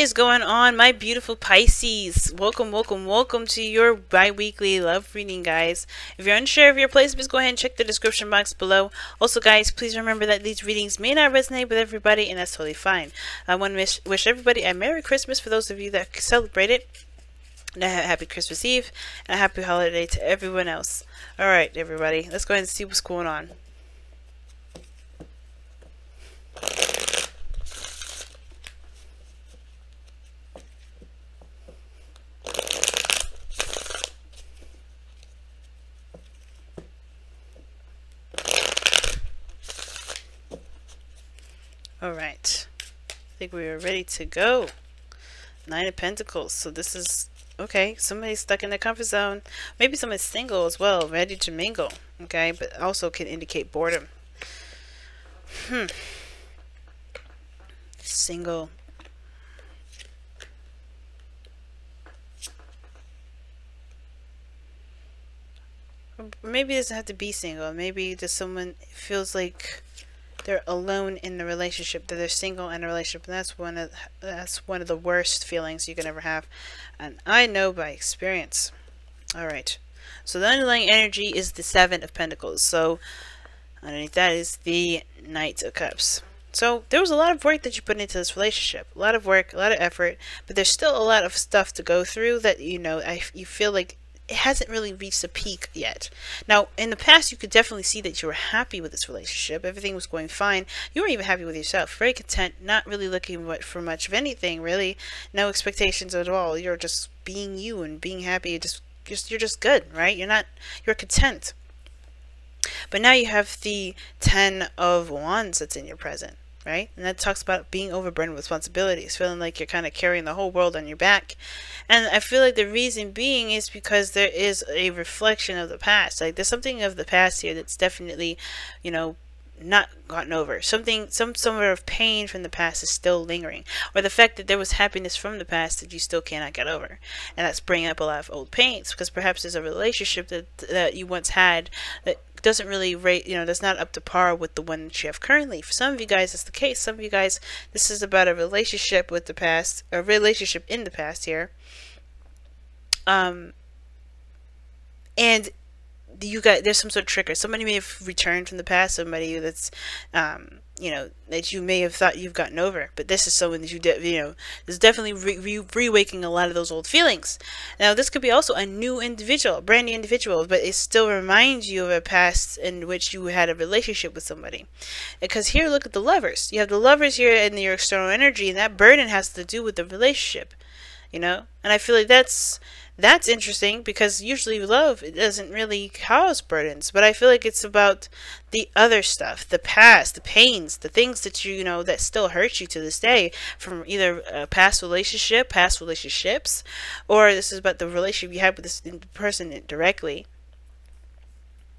is going on, my beautiful Pisces? Welcome, welcome, welcome to your bi-weekly love reading, guys. If you're unsure of your placements, go ahead and check the description box below. Also, guys, please remember that these readings may not resonate with everybody, and that's totally fine. I want to wish everybody a Merry Christmas for those of you that celebrate it. And a happy Christmas Eve, and a happy holiday to everyone else. Alright, everybody, let's go ahead and see what's going on. Alright, I think we are ready to go. Nine of Pentacles, so this is, okay, somebody's stuck in their comfort zone. Maybe someone's single as well, ready to mingle, okay, but also can indicate boredom. Single. Maybe it doesn't have to be single. Maybe just someone feels like they're alone in the relationship, that they're single in a relationship, and that's one of the worst feelings you can ever have, and I know by experience. All right, so the underlying energy is the Seven of Pentacles, so underneath that is the Knight of Cups. So there was a lot of work that you put into this relationship, a lot of work, a lot of effort, but there's still a lot of stuff to go through that, you know, you feel like it hasn't really reached a peak yet. Now, in the past, you could definitely see that you were happy with this relationship. Everything was going fine. You were even happy with yourself. Very content, not really looking for much of anything, really. No expectations at all. You're just being you and being happy. You're just good, right? You're content. But now you have the Ten of Wands that's in your present, right? And that talks about being overburdened with responsibilities, feeling like you're kind of carrying the whole world on your back. And I feel like the reason being is because there is a reflection of the past. Like there's something of the past here that's definitely, you know, not gotten over. Some sort of pain from the past is still lingering, or the fact that there was happiness from the past that you still cannot get over, and that's bringing up a lot of old pains, because perhaps there's a relationship that you once had that doesn't really rate, you know, that's not up to par with the one that you have currently. For some of you guys, that's the case. Some of you guys, this is about a relationship with the past, a relationship in the past here. And there's some sort of trigger. Somebody may have returned from the past, somebody that's, you know, that you may have thought you've gotten over, but this is someone that you know, is definitely reawakening a lot of those old feelings. Now, this could be also a new individual, a brand new individual, but it still reminds you of a past in which you had a relationship with somebody. Because here, look at the Lovers. You have the Lovers here in your external energy, and that burden has to do with the relationship, you know? And I feel like that's interesting, because usually love, it doesn't really cause burdens, but I feel like it's about the other stuff, the past, the pains, the things that you know that still hurt you to this day from either a past relationship, past relationships, or this is about the relationship you had with this person directly.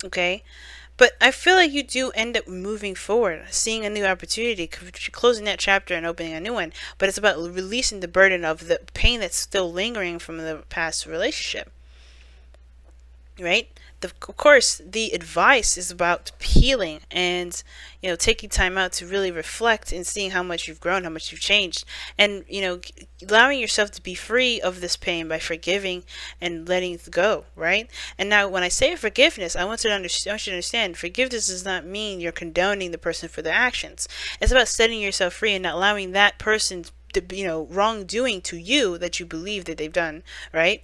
Okay, but I feel like you do end up moving forward, seeing a new opportunity, closing that chapter and opening a new one. But it's about releasing the burden of the pain that's still lingering from the past relationship. Right? Of course, the advice is about healing and, you know, taking time out to really reflect and seeing how much you've grown, how much you've changed, and, you know, allowing yourself to be free of this pain by forgiving and letting it go, right? And now, when I say forgiveness, I want you to understand, forgiveness does not mean you're condoning the person for their actions. It's about setting yourself free and not allowing that person to, you know, wrongdoing to you that you believe that they've done, right,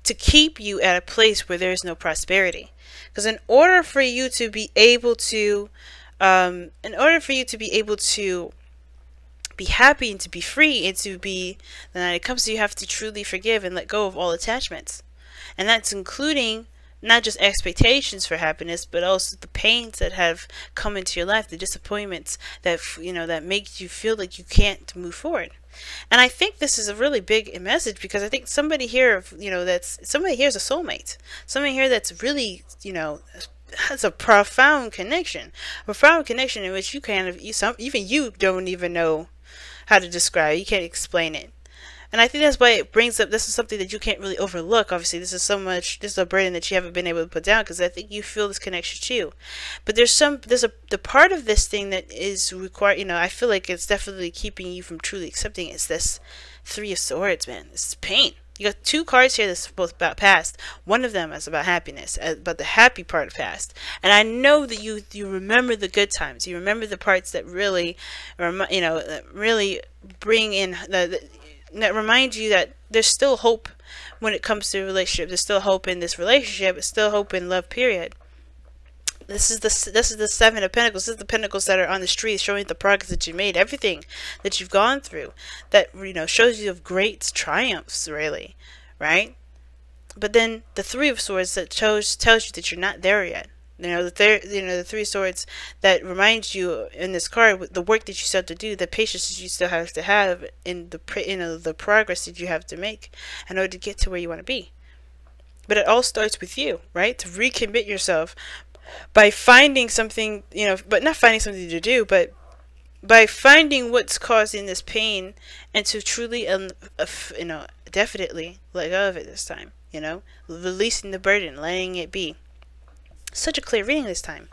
to keep you at a place where there's no prosperity. Because in order for you to be able to be happy and to be free and to be, then it comes to, you have to truly forgive and let go of all attachments. And that's including not just expectations for happiness, but also the pains that have come into your life, the disappointments that, you know, that make you feel like you can't move forward. And I think this is a really big message, because I think somebody here, you know, somebody here is a soulmate. Somebody here that's really, you know, has a profound connection in which you even you don't even know how to describe. You can't explain it. And I think that's why it brings up, this is something that you can't really overlook. Obviously, this is a burden that you haven't been able to put down, because I think you feel this connection too. But the part of this thing that is required, you know, I feel like it's definitely keeping you from truly accepting, is this Three of Swords, man. This is pain. You got two cards here that's both about past. One of them is about happiness, about the happy part of past. And I know that you remember the good times. You remember the parts that really, that really bring in that remind you that there's still hope when it comes to a relationship. There's still hope in this relationship. There's still hope in love. Period. This is the Seven of Pentacles. This is the Pentacles that are on the street, showing the progress that you made, everything that you've gone through, that shows you of great triumphs, really, right? But then the Three of Swords that tells you that you're not there yet. The Three of Swords that reminds you in this card the work that you still have to do, the patience that you still have to have, in the progress that you have to make in order to get to where you want to be. But it all starts with you, right? To recommit yourself by finding something, but not finding something to do, but by finding what's causing this pain, and to truly, definitely let go of it this time, releasing the burden, letting it be. Such a clear reading this time.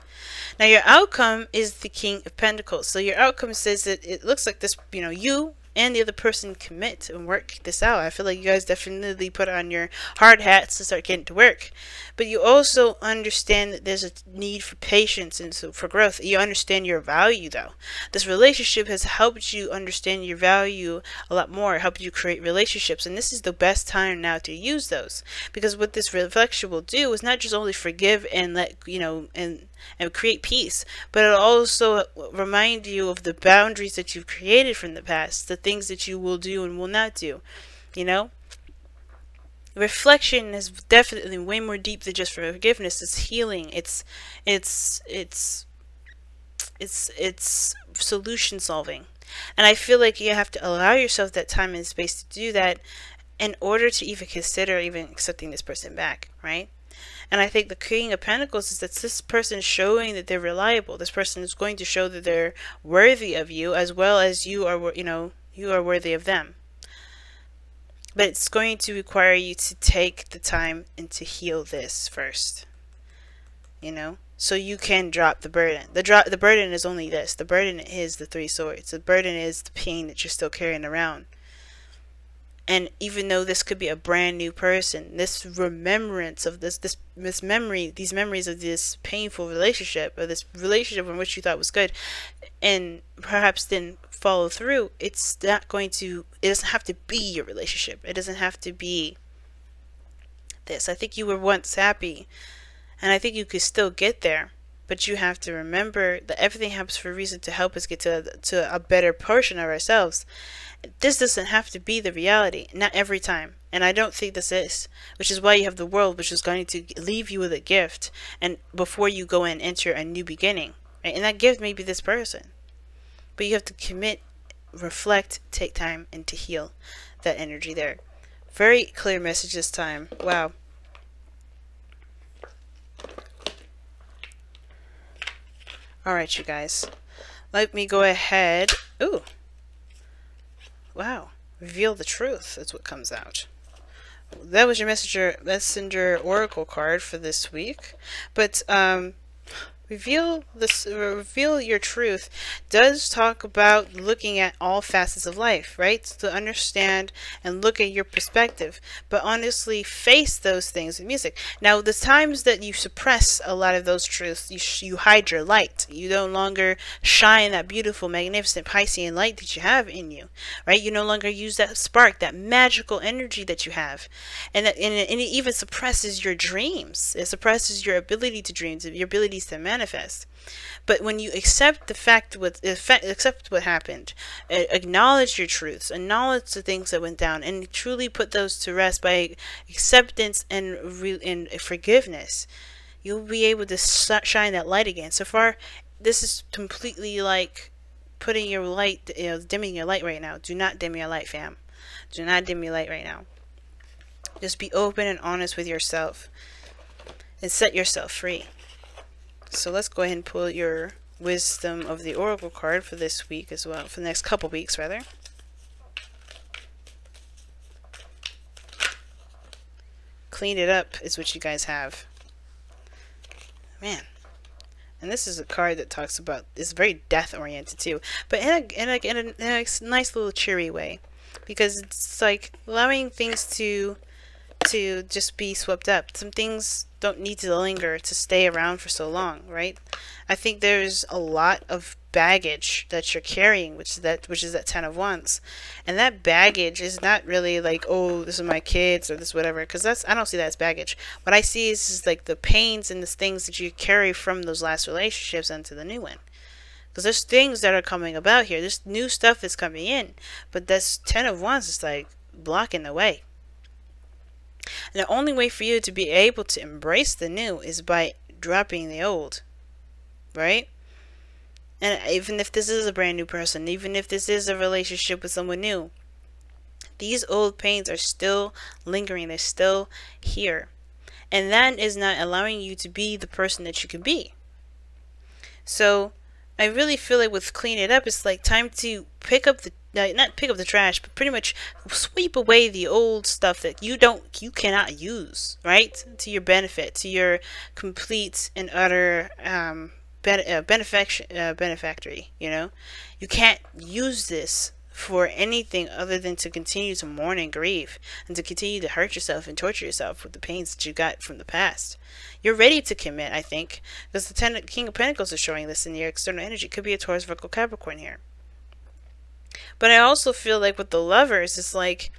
Now your outcome is the King of Pentacles. So your outcome says that it looks like this, you and the other person commit and work this out. I feel like you guys definitely put on your hard hats to start getting to work. But you also understand that there's a need for patience and so for growth. You understand your value, though. This relationship has helped you understand your value a lot more, helped you create relationships. And this is the best time now to use those. Because what this reflection will do is not just only forgive and let, and create peace, but it'll also remind you of the boundaries that you've created from the past, the things that you will do and will not do. Reflection is definitely way more deep than just forgiveness. It's healing. It's solution solving. And I feel like you have to allow yourself that time and space to do that in order to even consider even accepting this person back, right? And I think the King of Pentacles is that this person is showing that they're reliable. This person is going to show that they're worthy of you, as well as you are, you are worthy of them. But it's going to require you to take the time and to heal this first, so you can drop the burden. The burden is only this. The burden is the Three Swords. The burden is the pain that you're still carrying around. And even though this could be a brand new person, this remembrance of these memories of this painful relationship, or this relationship in which you thought was good, and perhaps didn't follow through, it doesn't have to be your relationship. It doesn't have to be this. I think you were once happy, and I think you could still get there. But you have to remember that everything happens for a reason, to help us get to a better portion of ourselves. This doesn't have to be the reality, not every time. And I don't think this is, which is why you have the World, which is going to leave you with a gift, and before you go and enter a new beginning, right? And that gift may be this person, but you have to commit, reflect, take time, and to heal that energy there. Very clear message this time. Wow. Alright, you guys, let me go ahead. Ooh, wow, reveal the truth is what comes out. That was your messenger oracle card for this week. But reveal your truth does talk about looking at all facets of life, right? To understand and look at your perspective, but honestly face those things in music. Now, the times that you suppress a lot of those truths, you hide your light. You no longer shine that beautiful, magnificent Piscean light that you have in you, right? You no longer use that spark, that magical energy that you have, and it even suppresses your dreams. It suppresses your ability to dream, your abilities to manifest. But when you accept the fact, accept what happened, acknowledge your truths, acknowledge the things that went down, and truly put those to rest by acceptance and forgiveness, you'll be able to shine that light again. So far, this is completely like putting your light, dimming your light right now. Do not dim your light, fam. Do not dim your light right now. Just be open and honest with yourself and set yourself free. So let's go ahead and pull your Wisdom of the Oracle card for this week as well, for the next couple weeks rather. Clean it up is what you guys have. Man. And this is a card that talks about, it's very death oriented too, but in a nice little cheery way. because it's like allowing things to just be swept up. Some things don't need to linger to stay around for so long, right? I think there's a lot of baggage that you're carrying, which is that 10 of Wands, and that baggage is not really like, oh, this is my kids or this whatever, because I don't see that as baggage. What I see is like the pains and the things that you carry from those last relationships into the new one. Because there's things that are coming about here. There's new stuff that's coming in, but this 10 of Wands is like blocking the way. And the only way for you to be able to embrace the new is by dropping the old, right? And even if this is a brand new person, even if this is a relationship with someone new, these old pains are still lingering. They're still here. And that is not allowing you to be the person that you can be. So I really feel like with Clean It Up, it's like time to pick up the, not pick up the trash, but pretty much sweep away the old stuff that you cannot use, right? To your benefit, to your complete and utter benefactory, you know? You can't use this for anything other than to continue to mourn and grieve, and to continue to hurt yourself and torture yourself with the pains that you got from the past. You're ready to commit, I think, because the King of Pentacles is showing this in your external energy. Could be a Taurus, Virgo, Capricorn here. But I also feel like with the Lovers, it's like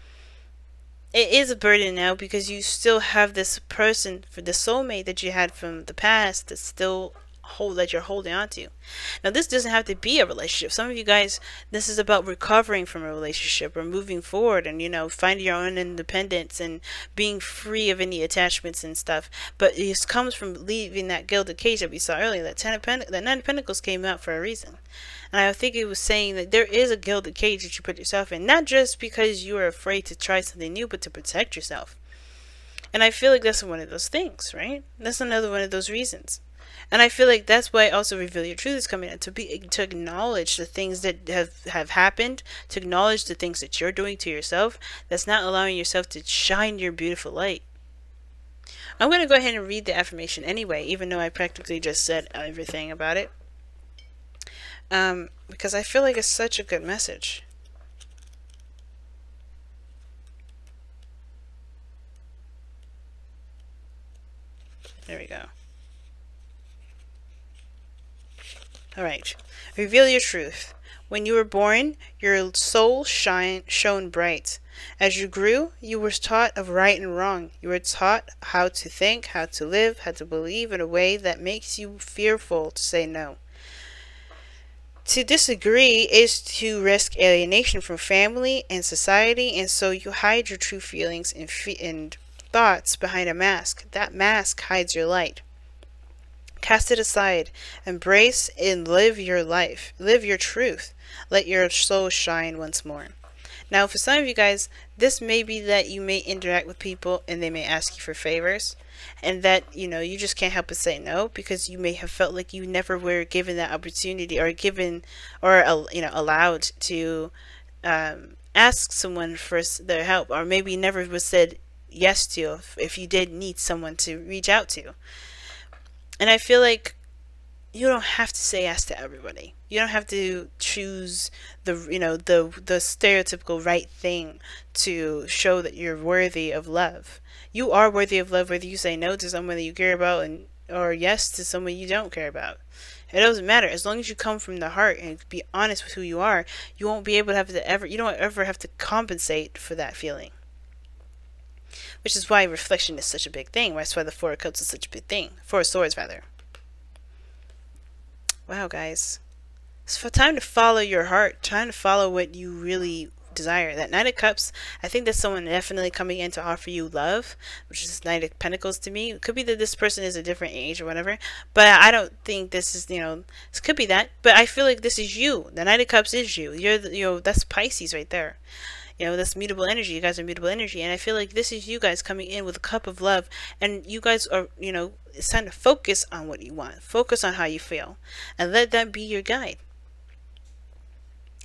it is a burden now, because you still have this person, for the soulmate that you had from the past, that's still that you're holding on to. Now, this doesn't have to be a relationship. Some of you guys, this is about recovering from a relationship or moving forward and, you know, finding your own independence and being free of any attachments and stuff. But it comes from leaving that gilded cage that we saw earlier. That Nine of Pentacles came out for a reason. And I think it was saying that there is a gilded cage that you put yourself in, not just because you are afraid to try something new, but to protect yourself. And I feel like that's one of those things, right? That's another one of those reasons. And I feel like that's why also Reveal Your Truth is coming out, to acknowledge the things that have happened, to acknowledge the things that you're doing to yourself that's not allowing yourself to shine your beautiful light. I'm going to go ahead and read the affirmation anyway, even though I practically just said everything about it. Because I feel like it's such a good message. There we go. Alright. Reveal your truth. When you were born, your soul shone bright. As you grew, you were taught of right and wrong. You were taught how to think, how to live, how to believe in a way that makes you fearful to say no. To disagree is to risk alienation from family and society, and so you hide your true feelings and thoughts behind a mask. That mask hides your light. Cast it aside. Embrace and live your life. Live your truth. Let your soul shine once more. Now, for some of you guys, this may be that you may interact with people and they may ask you for favors, and that, you know, you just can't help but say no, because you may have felt like you never were given that opportunity, or given, or, you know, allowed to ask someone for their help, or maybe never was said yes to if you did need someone to reach out to. And I feel like you don't have to say yes to everybody. You don't have to choose the, you know, the stereotypical right thing to show that you're worthy of love. You are worthy of love whether you say no to someone that you care about or yes to someone you don't care about. It doesn't matter. As long as you come from the heart and be honest with who you are, you won't be able to you don't ever have to compensate for that feeling. Which is why reflection is such a big thing. That's why the Four of Cups is such a big thing. Four of Swords, rather. Wow, guys. It's time to follow your heart. Trying to follow what you really desire. That Knight of Cups, I think that's someone definitely coming in to offer you love, which is Knight of Pentacles to me. It could be that this person is a different age or whatever, but I don't think this is, you know, this could be that, but I feel like this is you. The Knight of Cups is you. You're the, you know, that's Pisces right there. You know, that's mutable energy. You guys are mutable energy. And I feel like this is you guys coming in with a cup of love. And you guys are, you know, it's time to focus on what you want. Focus on how you feel. And let that be your guide.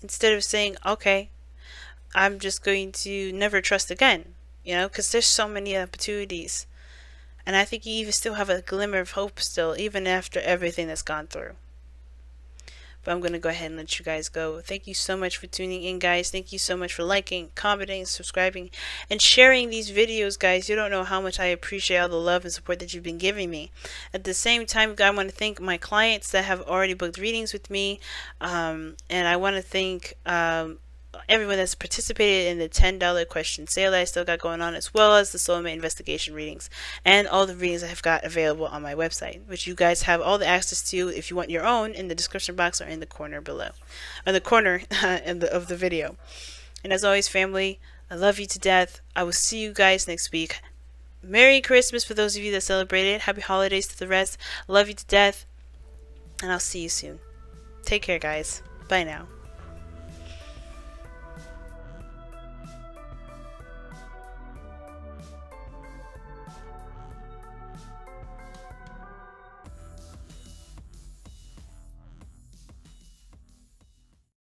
Instead of saying, okay, I'm just going to never trust again. You know, because there's so many opportunities. And I think you even still have a glimmer of hope still, even after everything that's gone through. But I'm going to go ahead and let you guys go. Thank you so much for tuning in, guys. Thank you so much for liking, commenting, subscribing, and sharing these videos, guys. You don't know how much I appreciate all the love and support that you've been giving me. At the same time, I want to thank my clients that have already booked readings with me. And I want to thank everyone that's participated in the $10 question sale that I still got going on, as well as the soulmate investigation readings and all the readings I have got available on my website, which you guys have all the access to if you want your own in the description box or in the corner below, or the corner of the video. And as always, family, I love you to death. I will see you guys next week. Merry Christmas for those of you that celebrate it. Happy holidays to the rest. Love you to death, and I'll see you soon. Take care, guys. Bye now.